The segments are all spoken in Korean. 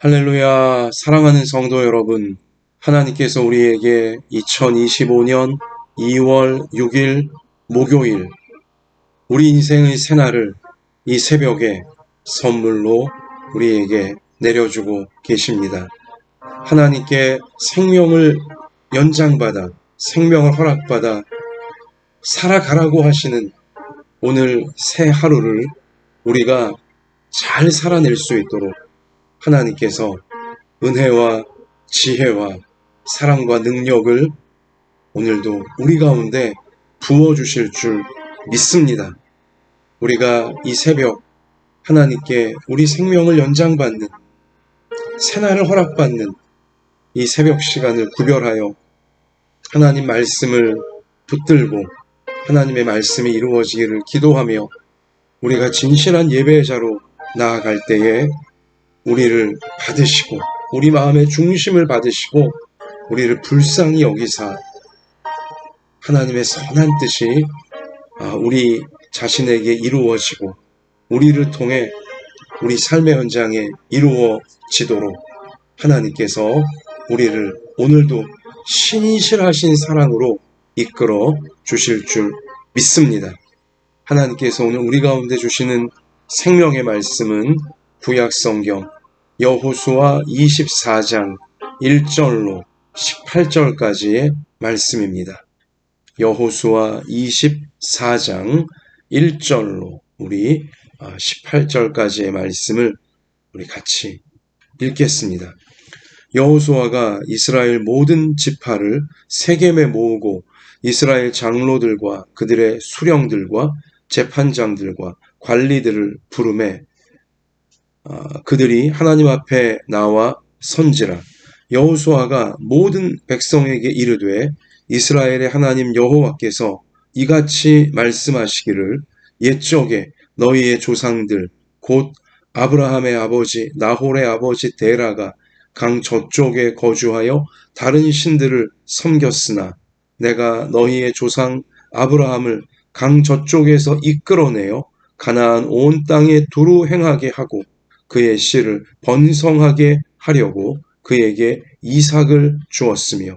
할렐루야, 사랑하는 성도 여러분, 하나님께서 우리에게 2025년 2월 6일 목요일, 우리 인생의 새날을 이 새벽에 선물로 우리에게 내려주고 계십니다. 하나님께 생명을 연장받아, 생명을 허락받아 살아가라고 하시는 오늘 새 하루를 우리가 잘 살아낼 수 있도록 하나님께서 은혜와 지혜와 사랑과 능력을 오늘도 우리 가운데 부어주실 줄 믿습니다. 우리가 이 새벽 하나님께 우리 생명을 연장받는, 새날을 허락받는 이 새벽 시간을 구별하여 하나님 말씀을 붙들고 하나님의 말씀이 이루어지기를 기도하며 우리가 진실한 예배자로 나아갈 때에 우리를 받으시고 우리 마음의 중심을 받으시고 우리를 불쌍히 여기사 하나님의 선한 뜻이 우리 자신에게 이루어지고 우리를 통해 우리 삶의 현장에 이루어지도록 하나님께서 우리를 오늘도 신실하신 사랑으로 이끌어 주실 줄 믿습니다. 하나님께서 오늘 우리 가운데 주시는 생명의 말씀은 구약성경 여호수아 24장 1절로 18절까지의 말씀입니다. 여호수아 24장 1절로 우리 18절까지의 말씀을 우리 같이 읽겠습니다. 여호수아가 이스라엘 모든 지파를 세겜에 모으고 이스라엘 장로들과 그들의 수령들과 재판장들과 관리들을 부르매 그들이 하나님 앞에 나와 선지라. 여호수아가 모든 백성에게 이르되 이스라엘의 하나님 여호와께서 이같이 말씀하시기를 옛적에 너희의 조상들 곧 아브라함의 아버지 나홀의 아버지 데라가 강 저쪽에 거주하여 다른 신들을 섬겼으나 내가 너희의 조상 아브라함을 강 저쪽에서 이끌어내어 가나안 온 땅에 두루 행하게 하고 그의 씨를 번성하게 하려고 그에게 이삭을 주었으며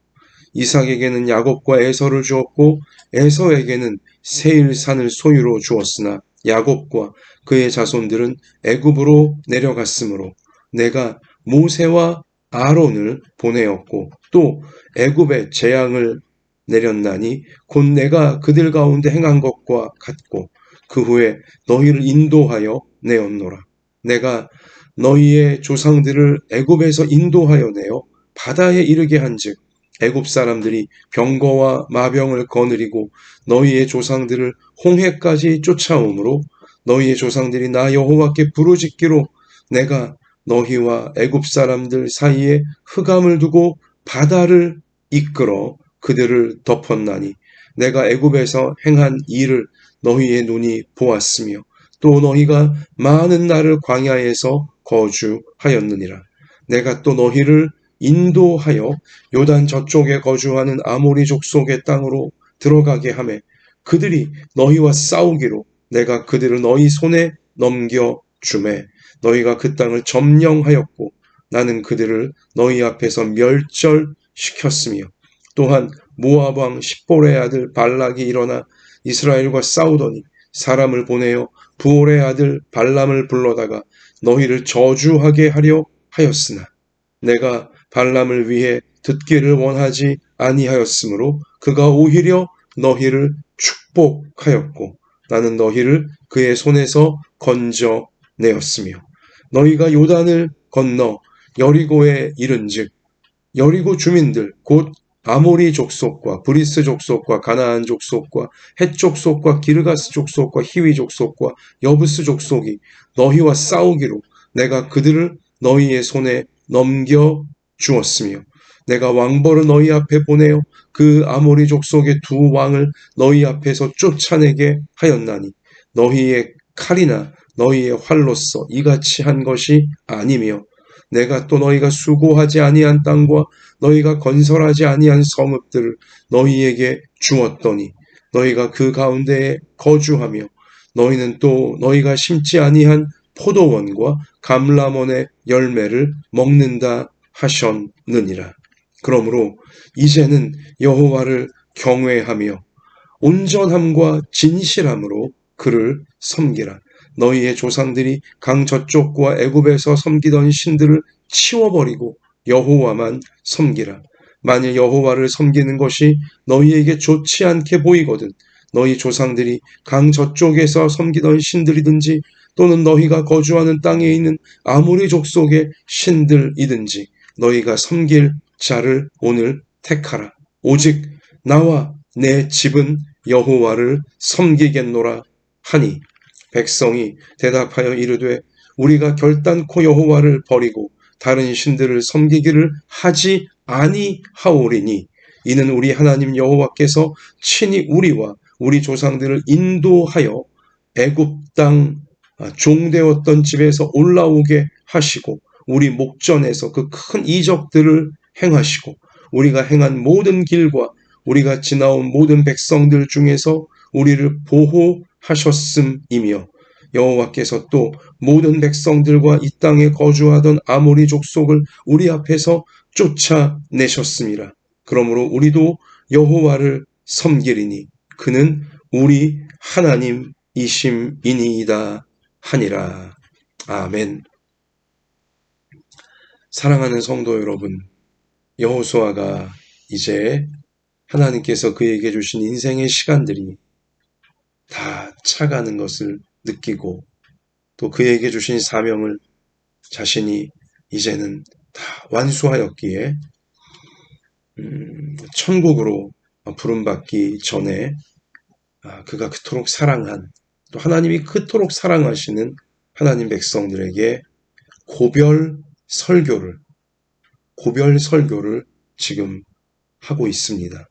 이삭에게는 야곱과 에서를 주었고 에서에게는 세일산을 소유로 주었으나 야곱과 그의 자손들은 애굽으로 내려갔으므로 내가 모세와 아론을 보내었고 또 애굽에 재앙을 내렸나니 곧 내가 그들 가운데 행한 것과 같고 그 후에 너희를 인도하여 내었노라. 내가 너희의 조상들을 애굽에서 인도하여 내어 바다에 이르게 한즉 애굽 사람들이 병거와 마병을 거느리고 너희의 조상들을 홍해까지 쫓아오므로 너희의 조상들이 나 여호와께 부르짖기로 내가 너희와 애굽 사람들 사이에 흑암을 두고 바다를 이끌어 그들을 덮었나니 내가 애굽에서 행한 일을 너희의 눈이 보았으며 또 너희가 많은 날을 광야에서 거주하였느니라. 내가 또 너희를 인도하여 요단 저쪽에 거주하는 아모리 족속의 땅으로 들어가게 하매 그들이 너희와 싸우기로 내가 그들을 너희 손에 넘겨주매 너희가 그 땅을 점령하였고 나는 그들을 너희 앞에서 멸절시켰으며 또한 모압 왕 십볼의 아들 발락이 일어나 이스라엘과 싸우더니 사람을 보내어 부올의 아들 발람을 불러다가 너희를 저주하게 하려 하였으나 내가 발람을 위해 듣기를 원하지 아니하였으므로 그가 오히려 너희를 축복하였고 나는 너희를 그의 손에서 건져내었으며 너희가 요단을 건너 여리고에 이른즉 여리고 주민들 곧 아모리 족속과 브리스 족속과 가나안 족속과 헷 족속과 기르가스 족속과 히위 족속과 여부스 족속이 너희와 싸우기로 내가 그들을 너희의 손에 넘겨 주었으며 내가 왕벌을 너희 앞에 보내어 그 아모리 족속의 두 왕을 너희 앞에서 쫓아내게 하였나니 너희의 칼이나 너희의 활로서 이같이 한 것이 아니며 내가 또 너희가 수고하지 아니한 땅과 너희가 건설하지 아니한 성읍들을 너희에게 주었더니 너희가 그 가운데에 거주하며 너희는 또 너희가 심지 아니한 포도원과 감람원의 열매를 먹는다 하셨느니라. 그러므로 이제는 여호와를 경외하며 온전함과 진실함으로 그를 섬기라. 너희의 조상들이 강 저쪽과 애굽에서 섬기던 신들을 치워버리고 여호와만 섬기라. 만일 여호와를 섬기는 것이 너희에게 좋지 않게 보이거든 너희 조상들이 강 저쪽에서 섬기던 신들이든지 또는 너희가 거주하는 땅에 있는 아모리 족속의 신들이든지 너희가 섬길 자를 오늘 택하라. 오직 나와 내 집은 여호와를 섬기겠노라 하니 백성이 대답하여 이르되 우리가 결단코 여호와를 버리고 다른 신들을 섬기기를 하지 아니하오리니 이는 우리 하나님 여호와께서 친히 우리와 우리 조상들을 인도하여 애굽 땅 종되었던 집에서 올라오게 하시고 우리 목전에서 그 큰 이적들을 행하시고 우리가 행한 모든 길과 우리가 지나온 모든 백성들 중에서 우리를 보호하셨음이며 여호와께서 또 모든 백성들과 이 땅에 거주하던 아모리 족속을 우리 앞에서 쫓아내셨습니다. 그러므로 우리도 여호와를 섬기리니 그는 우리 하나님이심이니이다 하니라. 아멘. 사랑하는 성도 여러분, 여호수아가 이제 하나님께서 그에게 주신 인생의 시간들이 다 차가는 것을 느끼고 또 그에게 주신 사명을 자신이 이제는 다 완수하였기에 천국으로 부름받기 전에 그가 그토록 사랑한 또 하나님이 그토록 사랑하시는 하나님 백성들에게 고별 설교를 지금 하고 있습니다.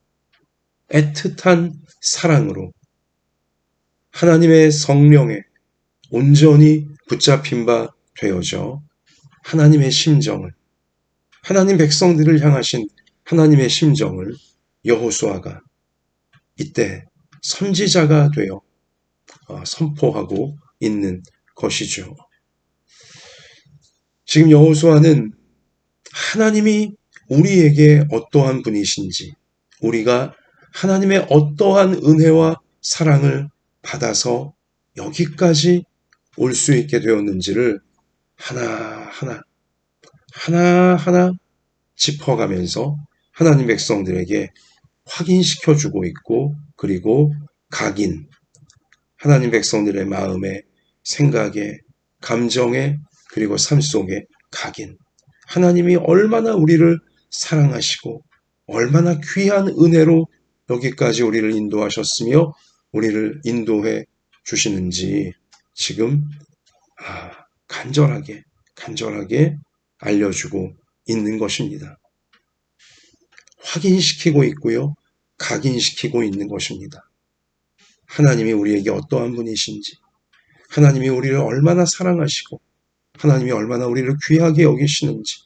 애틋한 사랑으로 하나님의 성령에 온전히 붙잡힌 바 되어져 하나님의 심정을 하나님 백성들을 향하신 하나님의 심정을 여호수아가 이때 선지자가 되어 선포하고 있는 것이죠. 지금 여호수아는 하나님이 우리에게 어떠한 분이신지 우리가 하나님의 어떠한 은혜와 사랑을 받아서 여기까지 올 수 있게 되었는지를 하나하나 짚어가면서 하나님 백성들에게 확인시켜주고 있고 그리고 하나님 백성들의 마음에 생각에 감정에 그리고 삶 속에 하나님이 얼마나 우리를 사랑하시고 얼마나 귀한 은혜로 여기까지 우리를 인도하셨으며 우리를 인도해 주시는지 지금 간절하게 알려주고 있는 것입니다. 확인시키고 있고요. 각인시키고 있는 것입니다. 하나님이 우리에게 어떠한 분이신지 하나님이 우리를 얼마나 사랑하시고 하나님이 얼마나 우리를 귀하게 여기시는지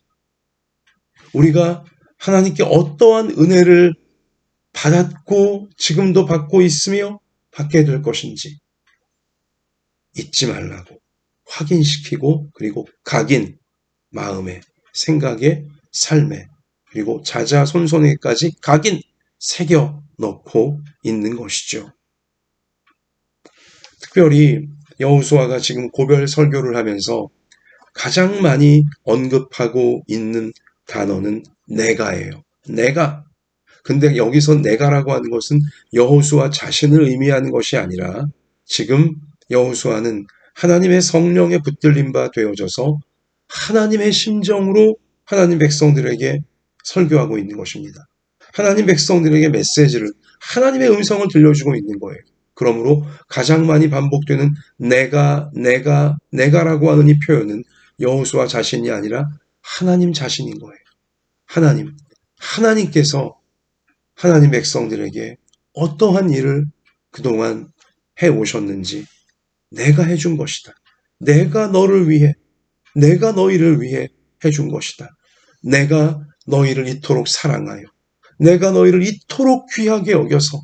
우리가 하나님께 어떠한 은혜를 받았고 지금도 받고 있으며 받게 될 것인지 잊지 말라고 확인시키고 그리고 마음에 생각에 삶에 그리고 자자손손에까지 새겨 넣고 있는 것이죠. 특별히 여호수아가 지금 고별 설교를 하면서 가장 많이 언급하고 있는 단어는 내가예요. 내가. 근데 여기서 내가라고 하는 것은 여호수아 자신을 의미하는 것이 아니라 지금 여호수아는 하나님의 성령에 붙들린 바 되어져서 하나님의 심정으로 하나님 백성들에게 설교하고 있는 것입니다. 하나님 백성들에게 메시지를 하나님의 음성을 들려주고 있는 거예요. 그러므로 가장 많이 반복되는 내가라고 하는 이 표현은 여호수아 자신이 아니라 하나님 자신인 거예요. 하나님께서 하나님 백성들에게 어떠한 일을 그동안 해오셨는지 내가 해준 것이다. 내가 내가 너희를 위해 해준 것이다. 내가 너희를 이토록 사랑하여 내가 너희를 이토록 귀하게 여겨서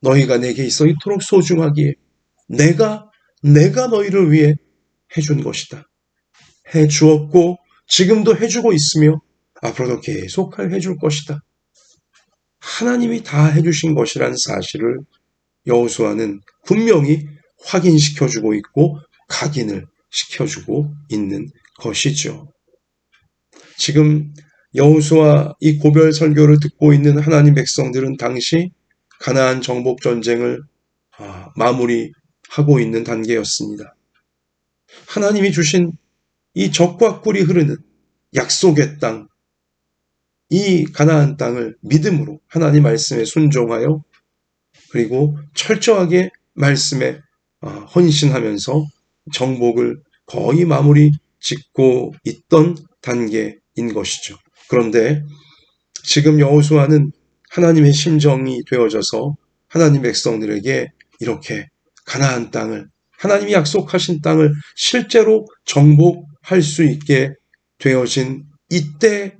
너희가 내게 있어 이토록 소중하기에 내가 너희를 위해 해준 것이다. 해주었고 지금도 해주고 있으며 앞으로도 계속 해줄 것이다. 하나님이 다 해주신 것이라는 사실을 여호수아는 분명히 확인시켜주고 있고 각인을 시켜주고 있는 것이죠. 지금 여호수아 이 고별 설교를 듣고 있는 하나님 백성들은 당시 가나안 정복 전쟁을 마무리하고 있는 단계였습니다. 하나님이 주신 이 적과 꿀이 흐르는 약속의 땅, 이 가나안 땅을 믿음으로 하나님 말씀에 순종하여 그리고 철저하게 말씀에 헌신하면서 정복을 거의 마무리 짓고 있던 단계인 것이죠. 그런데 지금 여호수아는 하나님의 심정이 되어져서 하나님 백성들에게 이렇게 가나안 땅을 하나님이 약속하신 땅을 실제로 정복할 수 있게 되어진 이때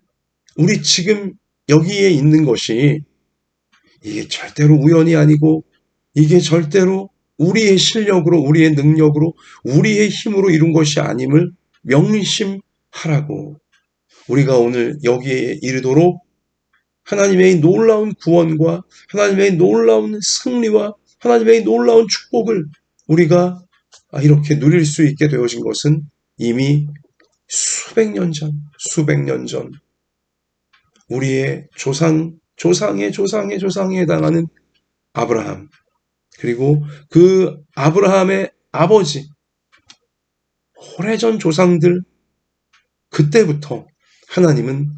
우리 지금 여기에 있는 것이 이게 절대로 우연이 아니고 이게 절대로 우리의 실력으로 우리의 능력으로 우리의 힘으로 이룬 것이 아님을 명심하라고 우리가 오늘 여기에 이르도록 하나님의 놀라운 구원과 하나님의 놀라운 승리와 하나님의 놀라운 축복을 우리가 이렇게 누릴 수 있게 되어진 것은 이미 수백 년 전 우리의 조상의 조상에 해당하는 아브라함 그리고 그 아브라함의 아버지 오래전 조상들 그때부터 하나님은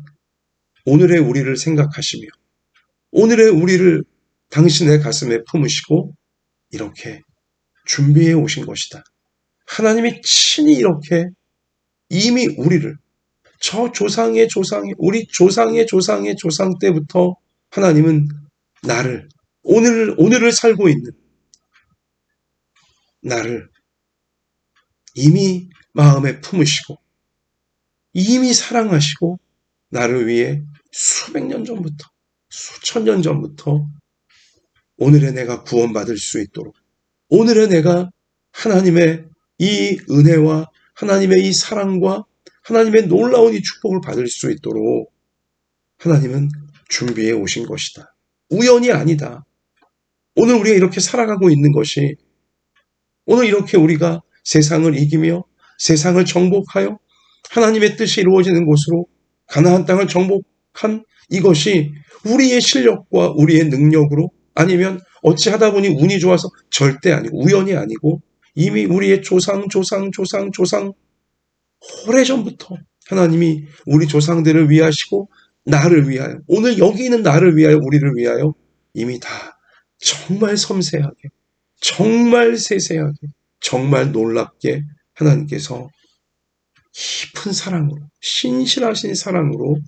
오늘의 우리를 생각하시며 오늘의 우리를 당신의 가슴에 품으시고 이렇게 준비해 오신 것이다. 하나님이 친히 이렇게 이미 우리를 저 조상의 우리 조상의 조상 때부터 하나님은 나를 오늘을 살고 있는 나를 이미 마음에 품으시고 이미 사랑하시고 나를 위해 수백 년 전부터 수천 년 전부터 오늘의 내가 구원받을 수 있도록 오늘의 내가 하나님의 이 은혜와 하나님의 이 사랑과 하나님의 놀라운 이 축복을 받을 수 있도록 하나님은 준비해 오신 것이다. 우연이 아니다. 오늘 우리가 이렇게 살아가고 있는 것이 오늘 이렇게 우리가 세상을 이기며 세상을 정복하여 하나님의 뜻이 이루어지는 곳으로 가나안 땅을 정복한 이것이 우리의 실력과 우리의 능력으로 아니면 어찌하다 보니 운이 좋아서 절대 아니고 우연이 아니고 이미 우리의 조상 오래전부터 하나님이 우리 조상들을 위하시고 나를 위하여 오늘 여기 있는 나를 위하여 우리를 위하여 이미 다 정말 섬세하게 정말 세세하게 정말 놀랍게 하나님께서 깊은 사랑으로 신실하신 사랑으로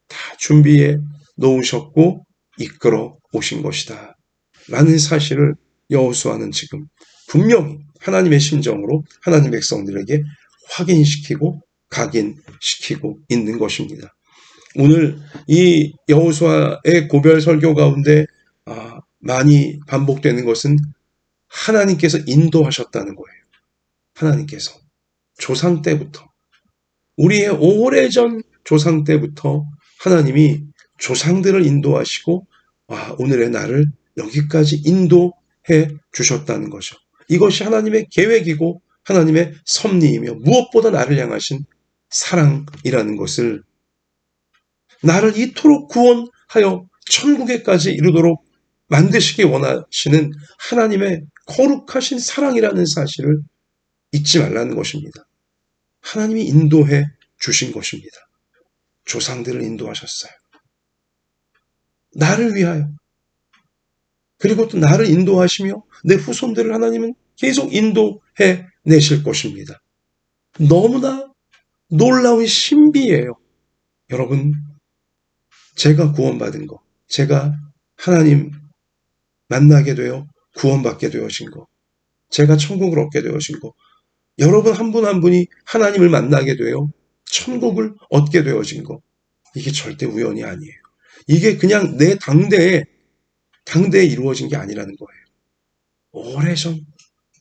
다 준비해 놓으셨고 이끌어 오신 것이다 라는 사실을 여호수아는 지금 분명히 하나님의 심정으로 하나님 백성들에게 확인시키고 각인시키고 있는 것입니다. 오늘 이 여호수아의 고별 설교 가운데 많이 반복되는 것은 하나님께서 인도하셨다는 거예요. 하나님께서 조상 때부터 우리의 오래전 조상 때부터 하나님이 조상들을 인도하시고 오늘의 나를 여기까지 인도해 주셨다는 거죠. 이것이 하나님의 계획이고 하나님의 섭리이며 무엇보다 나를 향하신 사랑이라는 것을 나를 이토록 구원하여 천국에까지 이르도록 만드시기 원하시는 하나님의 거룩하신 사랑이라는 사실을 잊지 말라는 것입니다. 하나님이 인도해 주신 것입니다. 조상들을 인도하셨어요. 나를 위하여 그리고 또 나를 인도하시며 내 후손들을 하나님은 계속 인도해 내실 것입니다. 너무나 놀라운 신비예요. 여러분 제가 구원받은 거 제가 하나님 만나게 되어 구원받게 되어진 거 제가 천국을 얻게 되어진 거 여러분 한 분 한 분이 하나님을 만나게 되어 천국을 얻게 되어진 거 이게 절대 우연이 아니에요. 이게 그냥 내 당대에 이루어진 게 아니라는 거예요.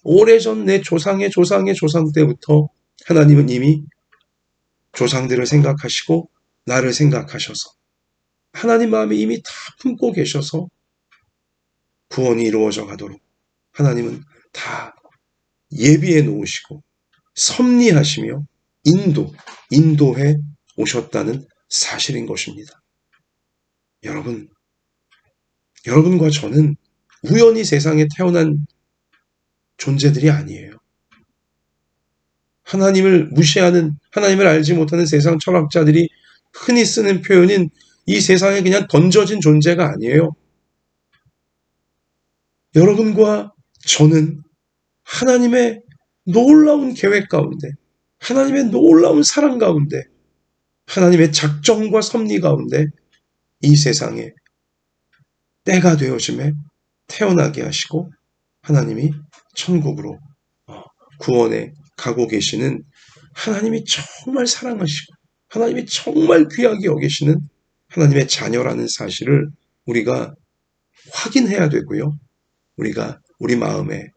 오래전 내 조상의 조상 때부터 하나님은 이미 조상들을 생각하시고 나를 생각하셔서 하나님 마음에 이미 다 품고 계셔서 구원이 이루어져 가도록 하나님은 다 예비해 놓으시고 섭리하시며 인도해 오셨다는 사실인 것입니다. 여러분과 저는 우연히 세상에 태어난 존재들이 아니에요. 하나님을 무시하는, 하나님을 알지 못하는 세상 철학자들이 흔히 쓰는 표현인 이 세상에 그냥 던져진 존재가 아니에요. 여러분과 저는 하나님의 놀라운 계획 가운데, 하나님의 놀라운 사랑 가운데, 하나님의 작정과 섭리 가운데 이 세상에 때가 되어짐에 태어나게 하시고 하나님이 천국으로 구원에 가고 계시는 하나님이 정말 사랑하시고 하나님이 정말 귀하게 여기시는 하나님의 자녀라는 사실을 우리가 확인해야 되고요. 우리가 우리 마음에,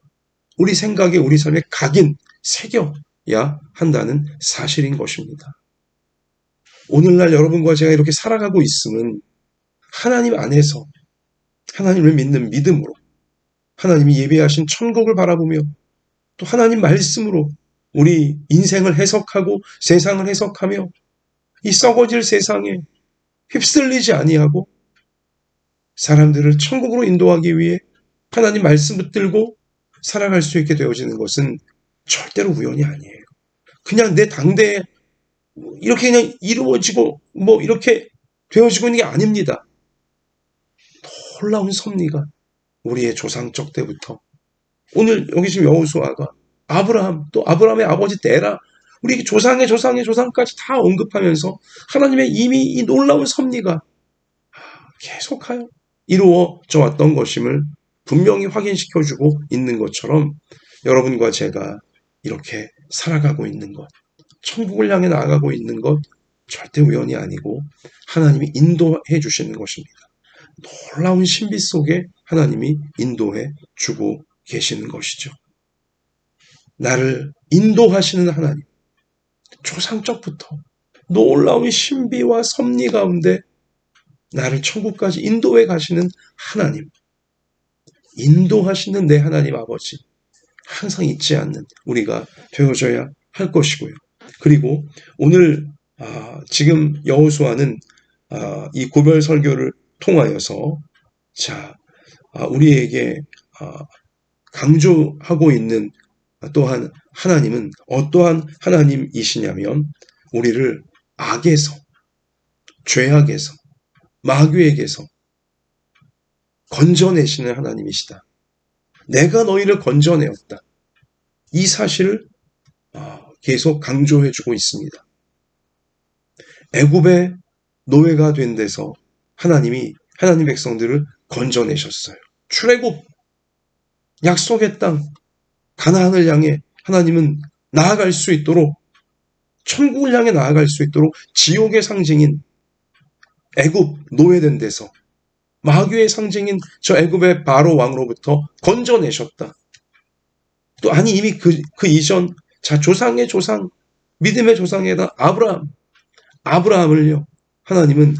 우리 생각에, 우리 삶에 새겨야 한다는 사실인 것입니다. 오늘날 여러분과 제가 이렇게 살아가고 있음은 하나님 안에서 하나님을 믿는 믿음으로 하나님이 예비하신 천국을 바라보며 또 하나님 말씀으로 우리 인생을 해석하고 세상을 해석하며 이 썩어질 세상에 휩쓸리지 아니하고 사람들을 천국으로 인도하기 위해 하나님 말씀 붙들고 살아갈 수 있게 되어지는 것은 절대로 우연이 아니에요. 그냥 내 당대에 이렇게 그냥 이루어지고 이렇게 되어지고 있는 게 아닙니다. 놀라운 섭리가 우리의 조상적 때부터 오늘 여기 지금 여호수아가 아브라함 또 아브라함의 아버지 데라 우리 조상의 조상까지 다 언급하면서 하나님의 이미 이 놀라운 섭리가 계속하여 이루어져 왔던 것임을 분명히 확인시켜주고 있는 것처럼 여러분과 제가 이렇게 살아가고 있는 것, 천국을 향해 나아가고 있는 것 절대 우연이 아니고 하나님이 인도해 주시는 것입니다. 놀라운 신비 속에 하나님이 인도해 주고 계시는 것이죠. 나를 인도하시는 하나님, 조상적부터 놀라운 신비와 섭리 가운데 나를 천국까지 인도해 가시는 하나님, 인도하시는 내 하나님 아버지, 항상 잊지 않는 우리가 되어져야 할 것이고요. 그리고 오늘 지금 여호수아는 이 고별 설교를 통하여서 우리에게 강조하고 있는 또한 하나님은 어떠한 하나님이시냐면 우리를 악에서, 죄악에서, 마귀에게서 건져내시는 하나님이시다. 내가 너희를 건져내었다. 이 사실을 계속 강조해주고 있습니다. 애굽의 노예가 된 데서 하나님이 하나님 백성들을 건져내셨어요. 출애굽, 약속의 땅, 가나안을 향해 하나님은 나아갈 수 있도록 천국을 향해 나아갈 수 있도록 지옥의 상징인 애굽 노예된 데서 마귀의 상징인 저 애굽의 바로 왕으로부터 건져내셨다. 또 이미 그 이전 조상의 조상, 믿음의 조상에다 아브라함을요. 하나님은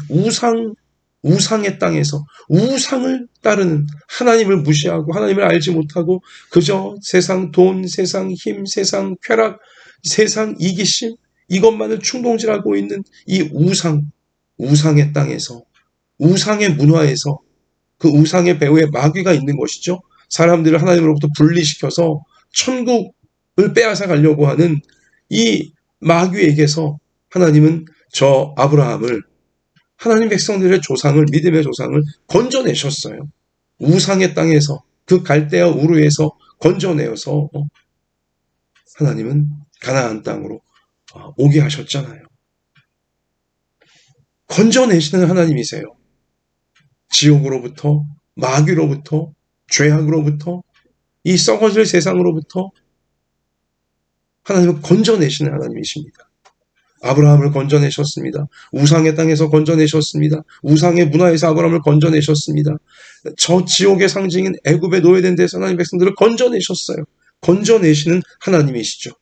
우상의 땅에서 우상을 따르는 하나님을 무시하고 하나님을 알지 못하고 그저 세상 돈, 세상 힘, 세상 쾌락, 세상 이기심 이것만을 충동질하고 있는 이 우상의 땅에서 우상의 문화에서 그 우상의 배후에 마귀가 있는 것이죠. 사람들을 하나님으로부터 분리시켜서 천국을 빼앗아 가려고 하는 이 마귀에게서 하나님은 저 아브라함을 하나님 백성들의 조상을 믿음의 조상을 건져내셨어요. 우상의 땅에서 그 갈대아 우르에서 건져내어서 하나님은 가나안 땅으로 오게 하셨잖아요. 건져내시는 하나님이세요. 지옥으로부터 마귀로부터 죄악으로부터 이 썩어질 세상으로부터 하나님은 건져내시는 하나님이십니다. 아브라함을 건져내셨습니다. 우상의 땅에서 건져내셨습니다. 우상의 문화에서 아브라함을 건져내셨습니다. 저 지옥의 상징인 애굽에 노예된 데서 하나님 백성들을 건져내셨어요. 건져내시는 하나님이시죠.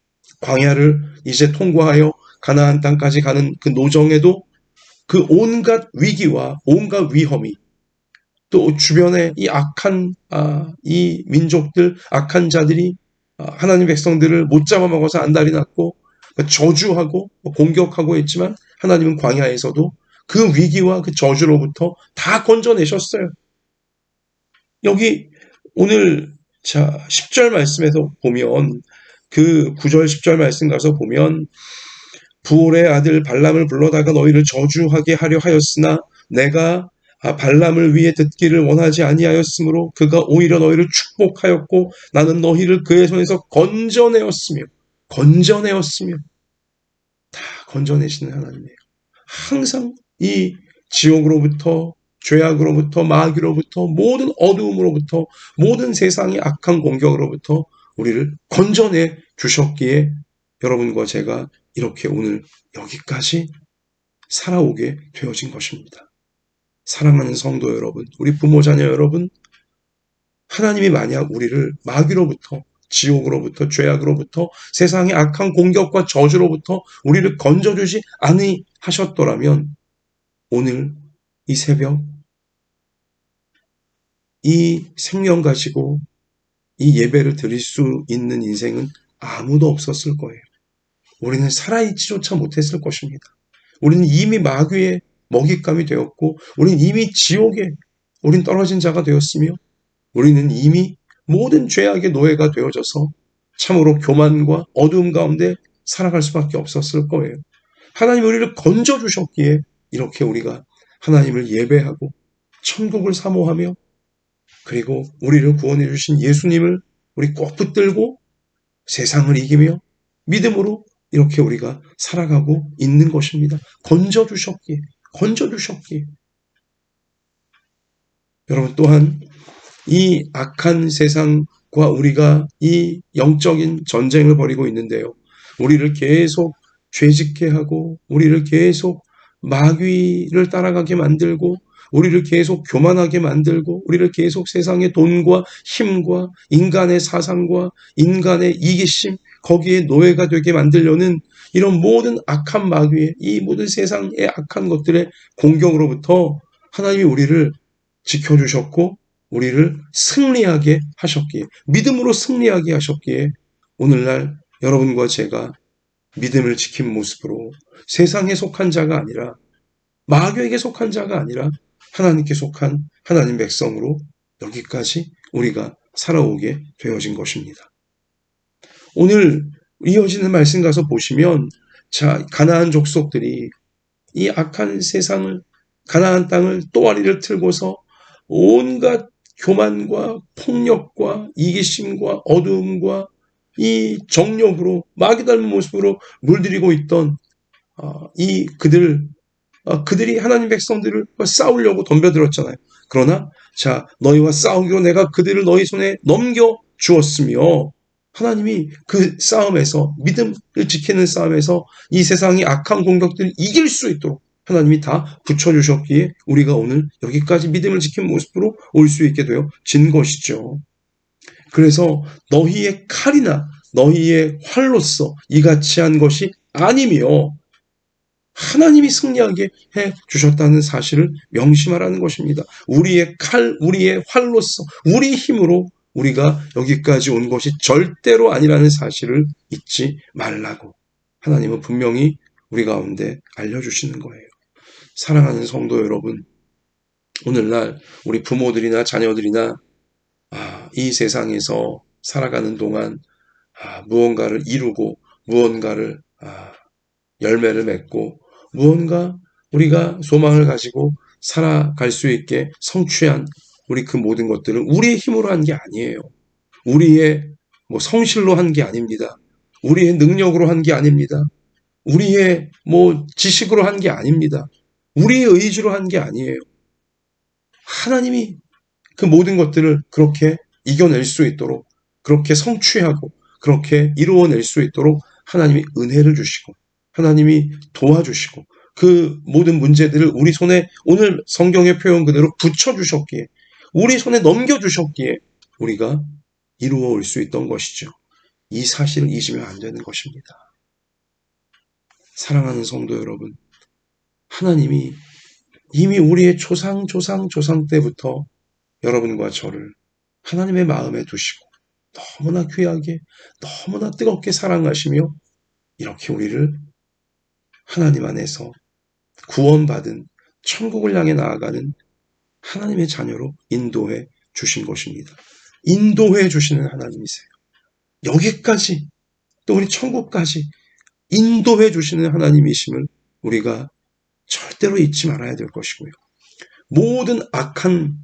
광야를 이제 통과하여 가나안 땅까지 가는 그 노정에도 그 온갖 위기와 온갖 위험이, 또 주변에 이 악한 이 민족들, 악한 자들이 하나님 백성들을 못 잡아먹어서 안달이 났고 저주하고 공격하고 했지만, 하나님은 광야에서도 그 위기와 그 저주로부터 다 건져내셨어요. 여기 오늘 10절 말씀에서 보면, 그 9절 10절 말씀 가서 보면, 부올의 아들 발람을 불러다가 너희를 저주하게 하려 하였으나 내가 발람을 위해 듣기를 원하지 아니하였으므로 그가 오히려 너희를 축복하였고 나는 너희를 그의 손에서 건져내었으며 다 건져내시는 하나님이에요. 항상 이 지옥으로부터, 죄악으로부터, 마귀로부터, 모든 어두움으로부터, 모든 세상의 악한 공격으로부터 우리를 건져내 주셨기에 여러분과 제가 이렇게 오늘 여기까지 살아오게 되어진 것입니다. 사랑하는 성도 여러분, 우리 부모 자녀 여러분, 하나님이 만약 우리를 마귀로부터, 지옥으로부터, 죄악으로부터, 세상의 악한 공격과 저주로부터 우리를 건져주지 아니하셨더라면 오늘 이 새벽 이 생명 가지고 이 예배를 드릴 수 있는 인생은 아무도 없었을 거예요. 우리는 살아있지조차 못했을 것입니다. 우리는 이미 마귀의 먹잇감이 되었고, 우리는 이미 지옥에 우린 떨어진 자가 되었으며, 우리는 이미 모든 죄악의 노예가 되어져서 참으로 교만과 어두움 가운데 살아갈 수밖에 없었을 거예요. 하나님이 우리를 건져주셨기에 이렇게 우리가 하나님을 예배하고 천국을 사모하며, 그리고 우리를 구원해 주신 예수님을 우리 꼭 붙들고 세상을 이기며 믿음으로 이렇게 우리가 살아가고 있는 것입니다. 건져주셨기에. 여러분, 또한 이 악한 세상과 우리가 이 영적인 전쟁을 벌이고 있는데요. 우리를 계속 죄짓게 하고, 우리를 계속 마귀를 따라가게 만들고, 우리를 계속 교만하게 만들고, 우리를 계속 세상의 돈과 힘과 인간의 사상과 인간의 이기심, 거기에 노예가 되게 만들려는 이런 모든 악한 마귀의, 이 모든 세상의 악한 것들의 공격으로부터 하나님이 우리를 지켜주셨고 우리를 승리하게 하셨기에, 믿음으로 승리하게 하셨기에 오늘날 여러분과 제가 믿음을 지킨 모습으로 세상에 속한 자가 아니라, 마귀에게 속한 자가 아니라 하나님께 속한 하나님 백성으로 여기까지 우리가 살아오게 되어진 것입니다. 오늘 이어지는 말씀 가서 보시면, 가나안 족속들이 이 악한 세상을, 가나안 땅을 또아리를 틀고서 온갖 교만과 폭력과 이기심과 어두움과 이 정욕으로 마귀 닮은 모습으로 물들이고 있던 그들이 하나님 백성들을 싸우려고 덤벼들었잖아요. 그러나 너희와 싸우기로 내가 그들을 너희 손에 넘겨 주었으며, 하나님이 그 싸움에서, 믿음을 지키는 싸움에서 이 세상의 악한 공격들을 이길 수 있도록 하나님이 다 붙여주셨기에 우리가 오늘 여기까지 믿음을 지킨 모습으로 올 수 있게 되어진 것이죠. 그래서 너희의 칼이나 너희의 활로서 이같이 한 것이 아니며 하나님이 승리하게 해주셨다는 사실을 명심하라는 것입니다. 우리의 칼, 우리의 활로서, 우리 힘으로 우리가 여기까지 온 것이 절대로 아니라는 사실을 잊지 말라고 하나님은 분명히 우리 가운데 알려주시는 거예요. 사랑하는 성도 여러분, 오늘날 우리 부모들이나 자녀들이나 이 세상에서 살아가는 동안 무언가를 이루고 무언가를 열매를 맺고 무언가 우리가 소망을 가지고 살아갈 수 있게 성취한 우리 그 모든 것들은 우리의 힘으로 한 게 아니에요. 우리의 성실로 한 게 아닙니다. 우리의 능력으로 한 게 아닙니다. 우리의 지식으로 한 게 아닙니다. 우리의 의지로 한 게 아니에요. 하나님이 그 모든 것들을 그렇게 이겨낼 수 있도록, 그렇게 성취하고 그렇게 이루어낼 수 있도록 하나님이 은혜를 주시고 하나님이 도와주시고 그 모든 문제들을 우리 손에, 오늘 성경의 표현 그대로 붙여주셨기에, 우리 손에 넘겨주셨기에 우리가 이루어 올 수 있던 것이죠. 이 사실을 잊으면 안 되는 것입니다. 사랑하는 성도 여러분, 하나님이 이미 우리의 조상 때부터 여러분과 저를 하나님의 마음에 두시고 너무나 귀하게, 너무나 뜨겁게 사랑하시며 이렇게 우리를 하나님 안에서 구원받은 천국을 향해 나아가는 하나님의 자녀로 인도해 주신 것입니다. 인도해 주시는 하나님이세요. 여기까지, 또 우리 천국까지 인도해 주시는 하나님이심을 우리가 절대로 잊지 말아야 될 것이고요. 모든 악한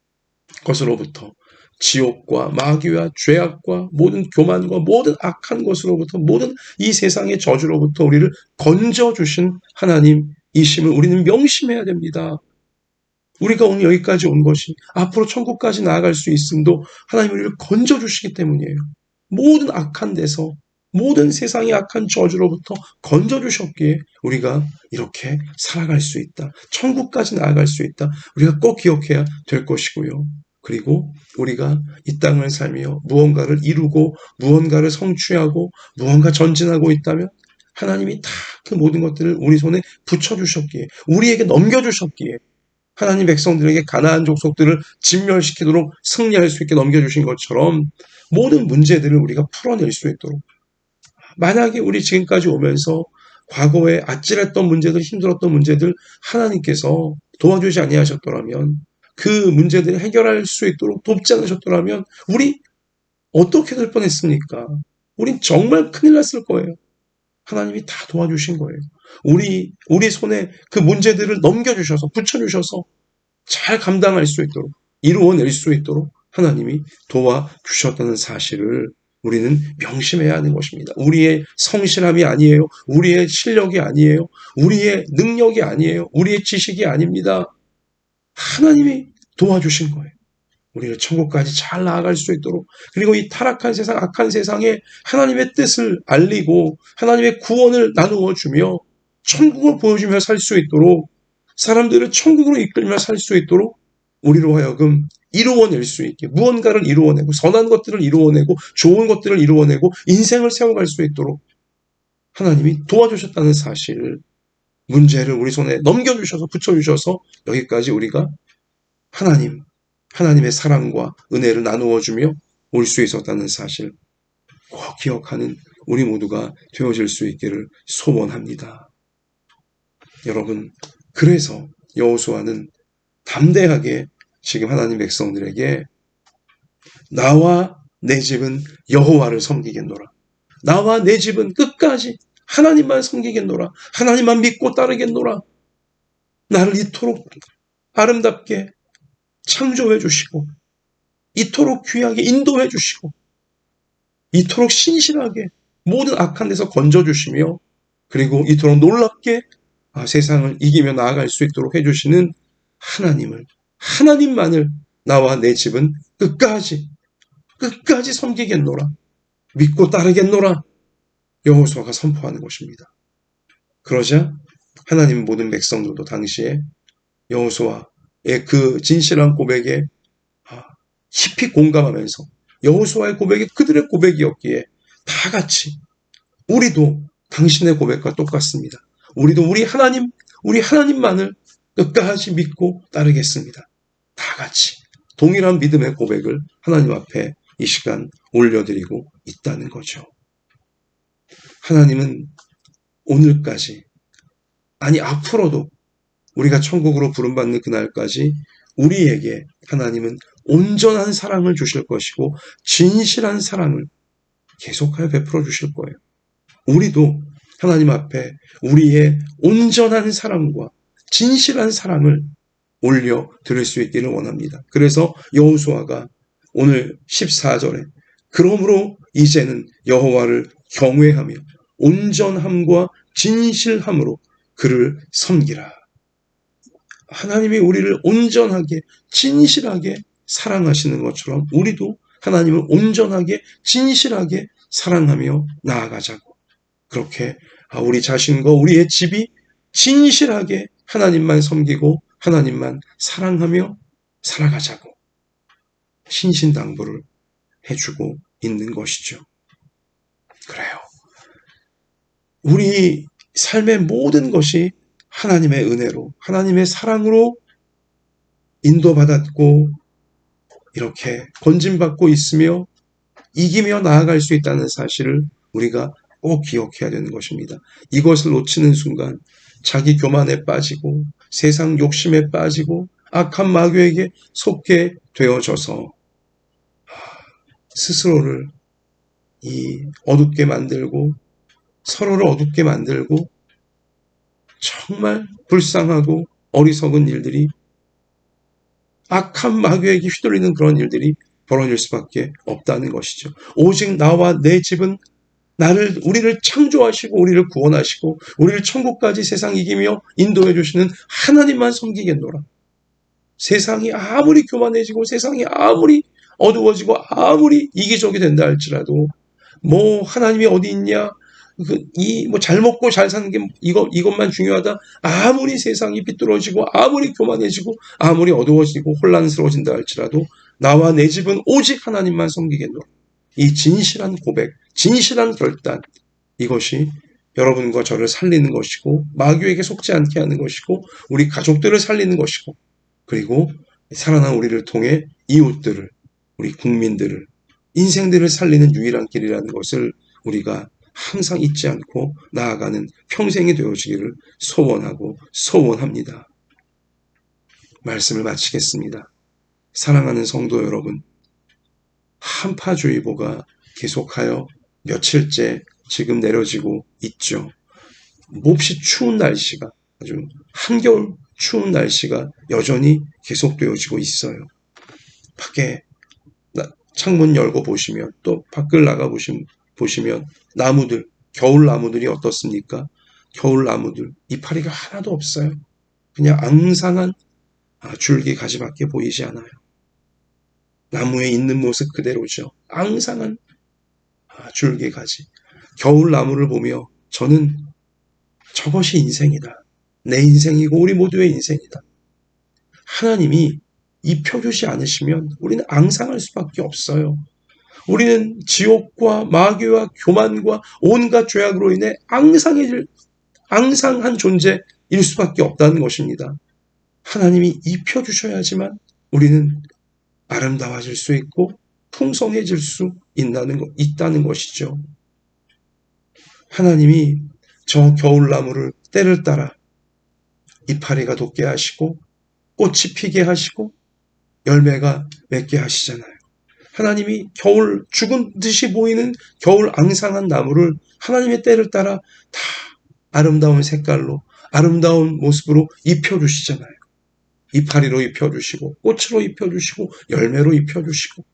것으로부터, 지옥과 마귀와 죄악과 모든 교만과 모든 악한 것으로부터, 모든 이 세상의 저주로부터 우리를 건져주신 하나님이심을 우리는 명심해야 됩니다. 우리가 오늘 여기까지 온 것이 앞으로 천국까지 나아갈 수 있음도 하나님이 우리를 건져주시기 때문이에요. 모든 악한 데서, 모든 세상의 악한 저주로부터 건져주셨기에 우리가 이렇게 살아갈 수 있다. 천국까지 나아갈 수 있다. 우리가 꼭 기억해야 될 것이고요. 그리고 우리가 이 땅을 살며 무언가를 이루고 무언가를 성취하고 무언가 전진하고 있다면 하나님이 다 그 모든 것들을 우리 손에 붙여주셨기에, 우리에게 넘겨주셨기에, 하나님 백성들에게 가나안 족속들을 진멸시키도록 승리할 수 있게 넘겨주신 것처럼 모든 문제들을 우리가 풀어낼 수 있도록, 만약에 우리 지금까지 오면서 과거에 아찔했던 문제들, 힘들었던 문제들 하나님께서 도와주지 아니하셨더라면, 그 문제들을 해결할 수 있도록 돕지 않으셨더라면 우리 어떻게 될 뻔했습니까? 우린 정말 큰일 났을 거예요. 하나님이 다 도와주신 거예요. 우리 손에 그 문제들을 넘겨주셔서, 붙여주셔서 잘 감당할 수 있도록, 이루어낼 수 있도록 하나님이 도와주셨다는 사실을 우리는 명심해야 하는 것입니다. 우리의 성실함이 아니에요. 우리의 실력이 아니에요. 우리의 능력이 아니에요. 우리의 지식이 아닙니다. 하나님이 도와주신 거예요. 우리를 천국까지 잘 나아갈 수 있도록, 그리고 이 타락한 세상, 악한 세상에 하나님의 뜻을 알리고 하나님의 구원을 나누어 주며 천국을 보여주며 살 수 있도록, 사람들을 천국으로 이끌며 살 수 있도록 우리로 하여금 이루어낼 수 있게, 무언가를 이루어내고 선한 것들을 이루어내고 좋은 것들을 이루어내고 인생을 세워갈 수 있도록 하나님이 도와주셨다는 사실, 문제를 우리 손에 넘겨주셔서 붙여주셔서 여기까지 우리가 하나님의 사랑과 은혜를 나누어 주며 올 수 있었다는 사실 꼭 기억하는 우리 모두가 되어질 수 있기를 소원합니다. 여러분, 그래서 여호수아는 담대하게 지금 하나님 백성들에게 나와 내 집은 여호와를 섬기겠노라. 나와 내 집은 끝까지 하나님만 섬기겠노라. 하나님만 믿고 따르겠노라. 나를 이토록 아름답게 창조해 주시고, 이토록 귀하게 인도해 주시고, 이토록 신실하게 모든 악한 데서 건져 주시며, 그리고 이토록 놀랍게 세상을 이기며 나아갈 수 있도록 해주시는 하나님만을 나와 내 집은 끝까지 섬기겠노라, 믿고 따르겠노라, 여호수아가 선포하는 것입니다. 그러자 하나님 모든 백성들도 당시에 여호수아의 그 진실한 고백에 깊이 공감하면서, 여호수아의 고백이 그들의 고백이었기에 다 같이 우리도 당신의 고백과 똑같습니다. 우리도 우리 하나님만을 끝까지 믿고 따르겠습니다. 다 같이 동일한 믿음의 고백을 하나님 앞에 이 시간 올려드리고 있다는 거죠. 하나님은 오늘까지, 아니 앞으로도 우리가 천국으로 부름받는 그날까지 우리에게 하나님은 온전한 사랑을 주실 것이고 진실한 사랑을 계속하여 베풀어 주실 거예요. 우리도 하나님 앞에 우리의 온전한 사랑과 진실한 사랑을 올려 드릴 수 있기를 원합니다. 그래서 여호수아가 오늘 14절에 그러므로 이제는 여호와를 경외하며 온전함과 진실함으로 그를 섬기라. 하나님이 우리를 온전하게 진실하게 사랑하시는 것처럼 우리도 하나님을 온전하게 진실하게 사랑하며 나아가자고, 그렇게 우리 자신과 우리의 집이 진실하게 하나님만 섬기고 하나님만 사랑하며 살아가자고 신신당부를 해주고 있는 것이죠. 그래요. 우리 삶의 모든 것이 하나님의 은혜로, 하나님의 사랑으로 인도받았고 이렇게 건진받고 있으며 이기며 나아갈 수 있다는 사실을 우리가 꼭 기억해야 되는 것입니다. 이것을 놓치는 순간 자기 교만에 빠지고 세상 욕심에 빠지고 악한 마귀에게 속게 되어져서 스스로를 어둡게 만들고 서로를 어둡게 만들고 정말 불쌍하고 어리석은 일들이 악한 마귀에게 휘둘리는 그런 일들이 벌어질 수밖에 없다는 것이죠. 오직 나와 내 집은 우리를 창조하시고 우리를 구원하시고 우리를 천국까지 세상 이기며 인도해 주시는 하나님만 섬기겠노라. 세상이 아무리 교만해지고 세상이 아무리 어두워지고 아무리 이기적이 된다 할지라도 하나님이 어디 있냐? 잘 먹고 잘 사는 게 이것만 중요하다. 아무리 세상이 삐뚤어지고 아무리 교만해지고 아무리 어두워지고 혼란스러워진다 할지라도 나와 내 집은 오직 하나님만 섬기겠노라. 이 진실한 고백, 진실한 결단, 이것이 여러분과 저를 살리는 것이고 마귀에게 속지 않게 하는 것이고 우리 가족들을 살리는 것이고 그리고 살아난 우리를 통해 이웃들을, 우리 국민들을, 인생들을 살리는 유일한 길이라는 것을 우리가 항상 잊지 않고 나아가는 평생이 되어지기를 소원하고 소원합니다. 말씀을 마치겠습니다. 사랑하는 성도 여러분, 한파주의보가 계속하여 며칠째 지금 내려지고 있죠. 몹시 추운 날씨가, 아주 한겨울 추운 날씨가 여전히 계속되어지고 있어요. 밖에 창문 열고 보시면 또 밖을 나가 보시면 나무들, 겨울 나무들이 어떻습니까? 겨울 나무들 이파리가 하나도 없어요. 그냥 앙상한 줄기 가지밖에 보이지 않아요. 나무에 있는 모습 그대로죠. 앙상한 줄기 가지. 겨울 나무를 보며 저는 저것이 인생이다. 내 인생이고 우리 모두의 인생이다. 하나님이 입혀주지 않으시면 우리는 앙상할 수밖에 없어요. 우리는 지옥과 마귀와 교만과 온갖 죄악으로 인해 앙상한 존재일 수밖에 없다는 것입니다. 하나님이 입혀주셔야지만 우리는 아름다워질 수 있고 풍성해질 수 있다는 것이죠. 하나님이 저 겨울나무를 때를 따라 이파리가 돋게 하시고 꽃이 피게 하시고 열매가 맺게 하시잖아요. 하나님이 겨울 죽은 듯이 보이는 겨울 앙상한 나무를 하나님의 때를 따라 다 아름다운 색깔로 아름다운 모습으로 입혀주시잖아요. 이파리로 입혀주시고 꽃으로 입혀주시고 열매로 입혀주시고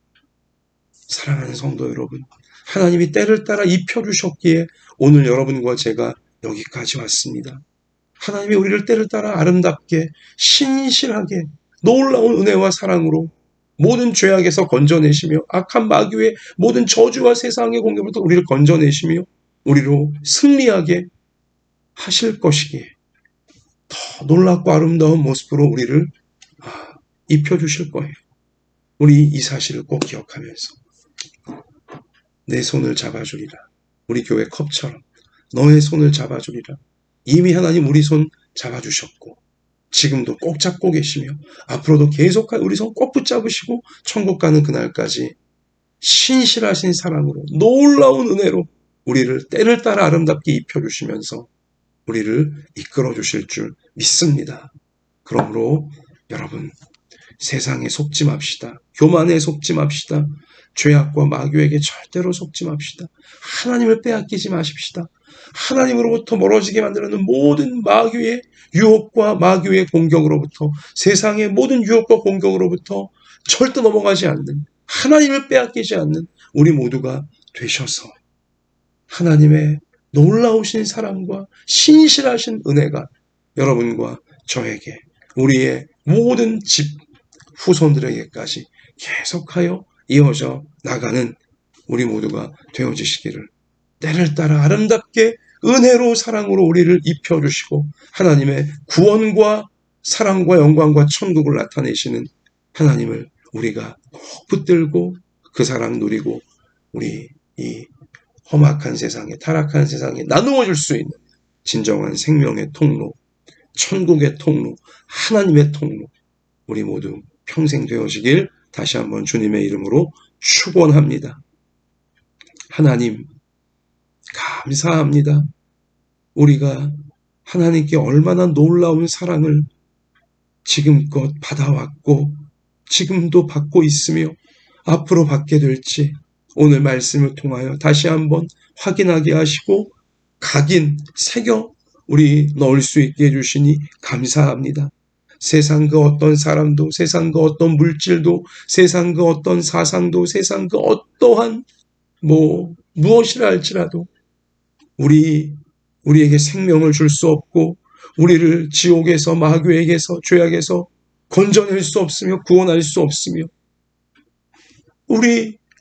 사랑하는 성도 여러분, 하나님이 때를 따라 입혀주셨기에 오늘 여러분과 제가 여기까지 왔습니다. 하나님이 우리를 때를 따라 아름답게 신실하게 놀라운 은혜와 사랑으로 모든 죄악에서 건져내시며 악한 마귀의 모든 저주와 세상의 공격부터 우리를 건져내시며 우리로 승리하게 하실 것이기에 더 놀랍고 아름다운 모습으로 우리를 입혀주실 거예요. 우리 이 사실을 꼭 기억하면서 내 손을 잡아주리라. 우리 교회 컵처럼 너의 손을 잡아주리라. 이미 하나님 우리 손 잡아주셨고 지금도 꼭 잡고 계시며 앞으로도 계속 우리 손 꼭 붙잡으시고 천국 가는 그날까지 신실하신 사랑으로 놀라운 은혜로 우리를 때를 따라 아름답게 입혀주시면서 우리를 이끌어 주실 줄 믿습니다. 그러므로 여러분 세상에 속지 맙시다. 교만에 속지 맙시다. 죄악과 마귀에게 절대로 속지 맙시다. 하나님을 빼앗기지 마십시다. 하나님으로부터 멀어지게 만드는 모든 마귀의 유혹과 마귀의 공격으로부터 세상의 모든 유혹과 공격으로부터 절대 넘어가지 않는 하나님을 빼앗기지 않는 우리 모두가 되셔서 하나님의 놀라우신 사랑과 신실하신 은혜가 여러분과 저에게 우리의 모든 집 후손들에게까지 계속하여 이어져 나가는 우리 모두가 되어지시기를 때를 따라 아름답게 은혜로 사랑으로 우리를 입혀주시고 하나님의 구원과 사랑과 영광과 천국을 나타내시는 하나님을 우리가 꼭 붙들고 그 사랑 누리고 우리 이 험악한 세상에, 타락한 세상에 나누어 줄 수 있는 진정한 생명의 통로, 천국의 통로, 하나님의 통로, 우리 모두 평생 되어지길 다시 한번 주님의 이름으로 축원합니다. 하나님, 감사합니다. 우리가 하나님께 얼마나 놀라운 사랑을 지금껏 받아왔고 지금도 받고 있으며 앞으로 받게 될지 오늘 말씀을 통하여 다시 한번 확인하게 하시고 각인, 새겨 우리 넣을 수 있게 해주시니 감사합니다. 세상 그 어떤 사람도, 세상 그 어떤 물질도, 세상 그 어떤 사상도, 세상 그 어떠한 무엇이라 할지라도 우리에게 생명을 줄 수 없고 우리를 지옥에서, 마귀에게서, 죄악에서 건져낼 수 없으며 구원할 수 없으며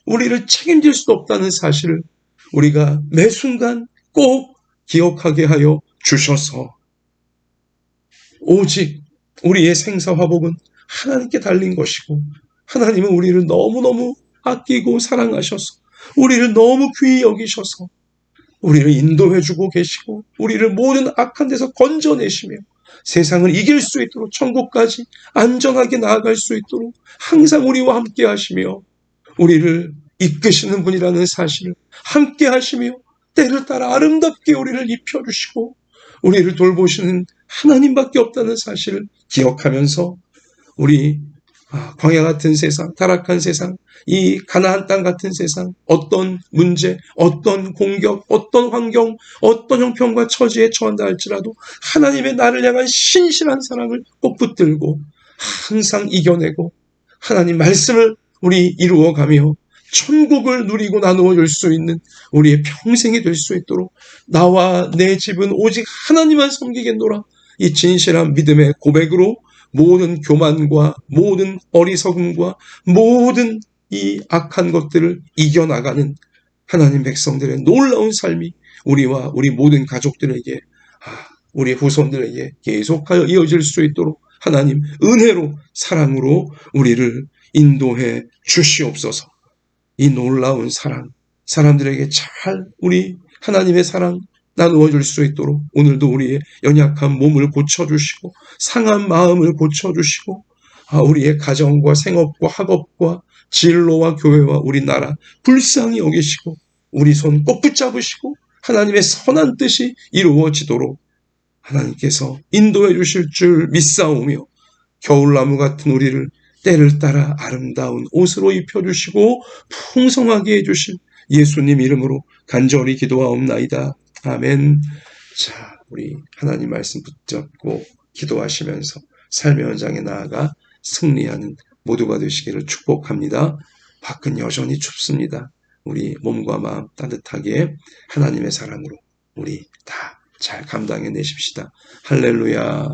우리를 책임질 수 없다는 사실을 우리가 매 순간 꼭 기억하게 하여 주셔서 오직 우리의 생사화복은 하나님께 달린 것이고 하나님은 우리를 너무너무 아끼고 사랑하셔서 우리를 너무 귀히 여기셔서 우리를 인도해주고 계시고 우리를 모든 악한 데서 건져내시며 세상을 이길 수 있도록 천국까지 안전하게 나아갈 수 있도록 항상 우리와 함께 하시며 우리를 이끄시는 분이라는 사실을 함께 하시며 때를 따라 아름답게 우리를 입혀주시고 우리를 돌보시는 하나님밖에 없다는 사실을 기억하면서 우리 광야 같은 세상, 타락한 세상, 이 가나안 땅 같은 세상, 어떤 문제, 어떤 공격, 어떤 환경, 어떤 형편과 처지에 처한다 할지라도 하나님의 나를 향한 신실한 사랑을 꼭 붙들고 항상 이겨내고 하나님 말씀을 우리 이루어가며 천국을 누리고 나누어 줄 수 있는 우리의 평생이 될 수 있도록 나와 내 집은 오직 하나님만 섬기겠노라. 이 진실한 믿음의 고백으로 모든 교만과 모든 어리석음과 모든 이 악한 것들을 이겨나가는 하나님 백성들의 놀라운 삶이 우리와 우리 모든 가족들에게 우리 후손들에게 계속하여 이어질 수 있도록 하나님 은혜로 사랑으로 우리를 인도해 주시옵소서. 이 놀라운 사랑 사람들에게 잘 우리 하나님의 사랑 나누어 줄 수 있도록 오늘도 우리의 연약한 몸을 고쳐주시고 상한 마음을 고쳐주시고 우리의 가정과 생업과 학업과 진로와 교회와 우리나라 불쌍히 여기시고 우리 손 꼭 붙잡으시고 하나님의 선한 뜻이 이루어지도록 하나님께서 인도해 주실 줄 믿사오며 겨울나무 같은 우리를 때를 따라 아름다운 옷으로 입혀주시고 풍성하게 해주실 예수님 이름으로 간절히 기도하옵나이다. 아멘. 자, 우리 하나님 말씀 붙잡고 기도하시면서 삶의 현장에 나아가 승리하는 모두가 되시기를 축복합니다. 밖은 여전히 춥습니다. 우리 몸과 마음 따뜻하게 하나님의 사랑으로 우리 다 잘 감당해 내십시다. 할렐루야.